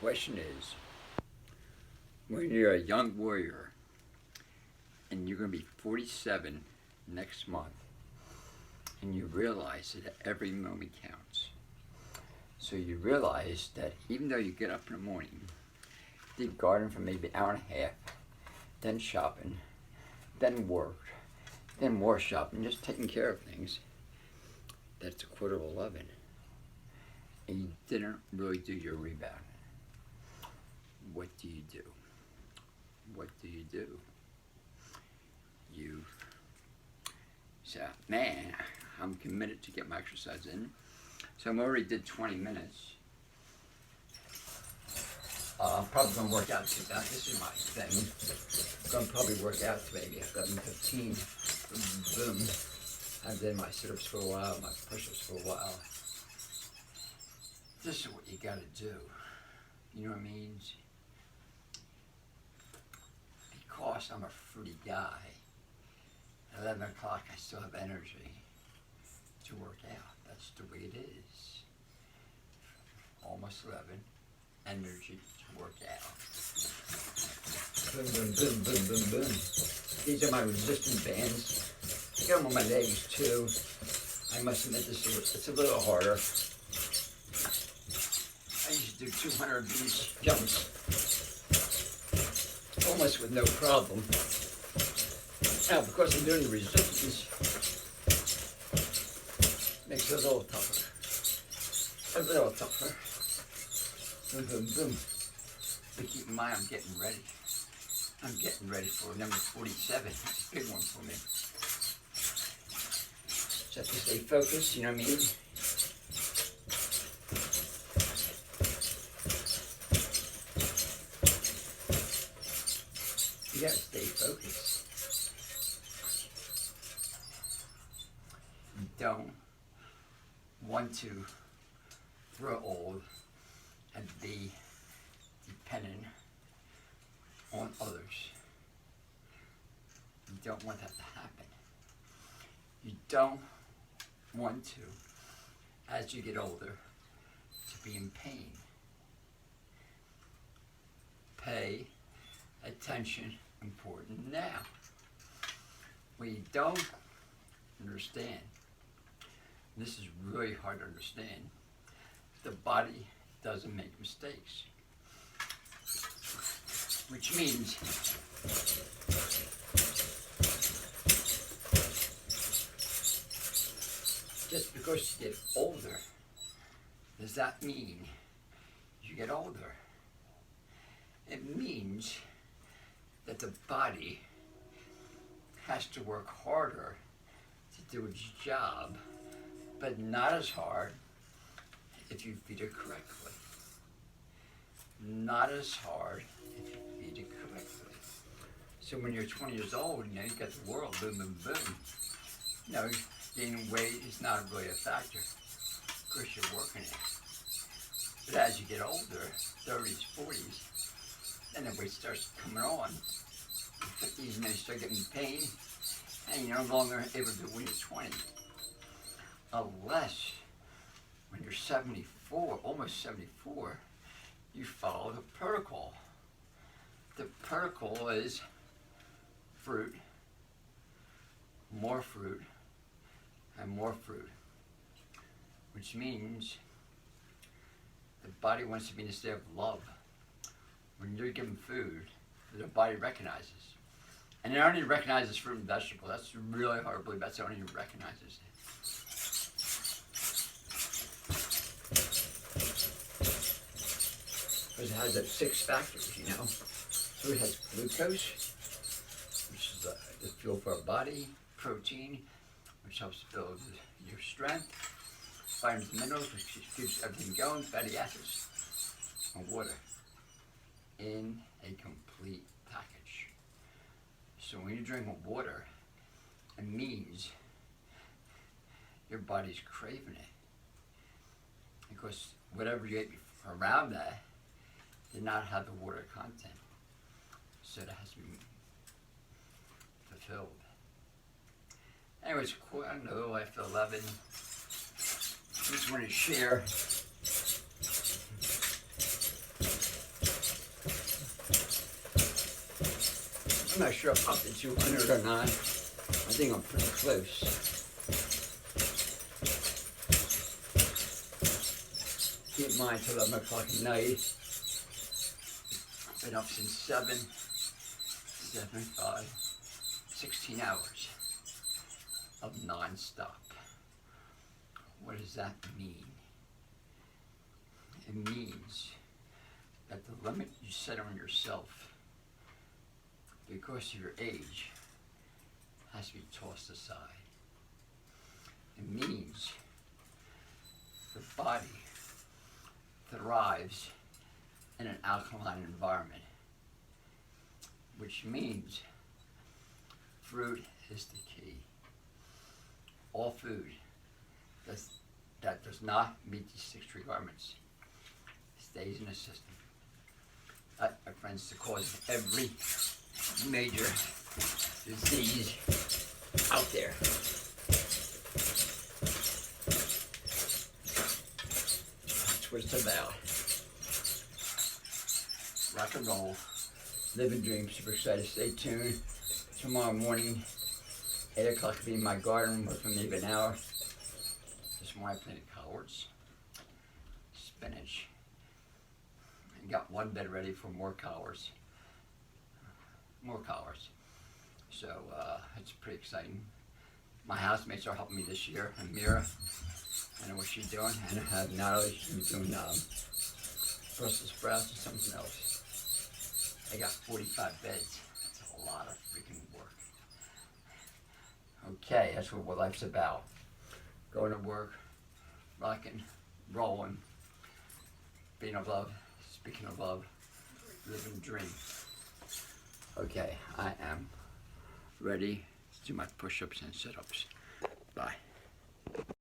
question is, when you're a young warrior and you're going to be 47 next month, and you realize that every moment counts. So you realize that even though you get up in the morning, deep garden for maybe an hour and a half, then shopping, then work, then more shopping, just taking care of things, that's a 11:15. And you didn't really do your rebound. What do you do? What do you do? You say, man, I'm committed to get my exercise in. So I'm already did 20 minutes. I'm probably going to work out to that. This is my thing. I'm going to probably work out to maybe 11:15. Boom. I've done my sit-ups for a while, my push-ups for a while. This is what you got to do. You know what I mean? Because I'm a fruity guy, at 11 o'clock I still have energy to work out. That's the way it is. Almost 11, energy to work out. Boom, boom, boom, boom, boom, boom. These are my resistance bands. I got them on my legs too. I must admit it's a little harder. I used to do 200 of these jumps almost with no problem. Now, because I'm doing the resistance, it makes it a little tougher. A little tougher. Boom, boom, boom. But keep in mind, I'm getting ready. I'm getting ready for number 47. It's a big one for me. Just have to stay focused, you know what I mean? You gotta stay focused. You don't want to grow old and be dependent on others. You don't want that to happen. You don't want to, as you get older, to be in pain. Pay attention, important now. What you don't understand, this is really hard to understand, the body doesn't make mistakes. Which means just because you get older, does that mean you get older? It means that the body has to work harder to do its job, but not as hard if you feed it correctly. Not as hard if you feed it correctly. So when you're 20 years old, you got the world, boom, boom, boom. Gaining weight is not really a factor. Of course, you're working it. But as you get older, 30s, 40s, then the weight starts coming on. 50s, and then you start getting pain, and you're no longer able to do when you're 20. Unless, when you're 74, almost 74, you follow the protocol. The protocol is fruit, and more fruit, which means the body wants to be in a state of love. When you're given food, the body recognizes. And it only recognizes fruit and vegetable. That's really hard to believe. That's the only it recognizes. Because it has that 6 factors, So it has glucose, which is the fuel for our body, protein, which helps build your strength, vitamins and minerals, which keeps everything going, fatty acids, and water in a complete package. So when you're drinking water, it means your body's craving it. Because whatever you ate around that did not have the water content. So that has to be fulfilled. Anyways, I don't know, after 11, I just want to share I'm not sure if I'm up to 200 or not. I think I'm pretty close. Keep mine till 11 o'clock at night. Been up since 7, 5, 16 hours of non-stop. What does that mean? It means that the limit you set on yourself because of your age has to be tossed aside. It means the body thrives in an alkaline environment, which means fruit is the key. All food that does not meet these 6 requirements stays in the system. That, my friends, is the cause of every major disease out there. That's what it's about. Rock and roll, live and dream. Super excited. Stay tuned. Tomorrow morning, 8 o'clock, will be in my garden for maybe an hour. This morning I planted collards, spinach, and got one bed ready for more collards. So it's pretty exciting. My housemates are helping me this year. And Mira, I know what she's doing. And I have Natalie, she's doing Brussels sprouts and something else. I got 45 beds. That's a lot of freaking work. Okay, that's what life's about. Going to work, rocking, rolling, being of love, speaking of love, living dream. Okay, I am ready to do my push-ups and sit-ups. Bye.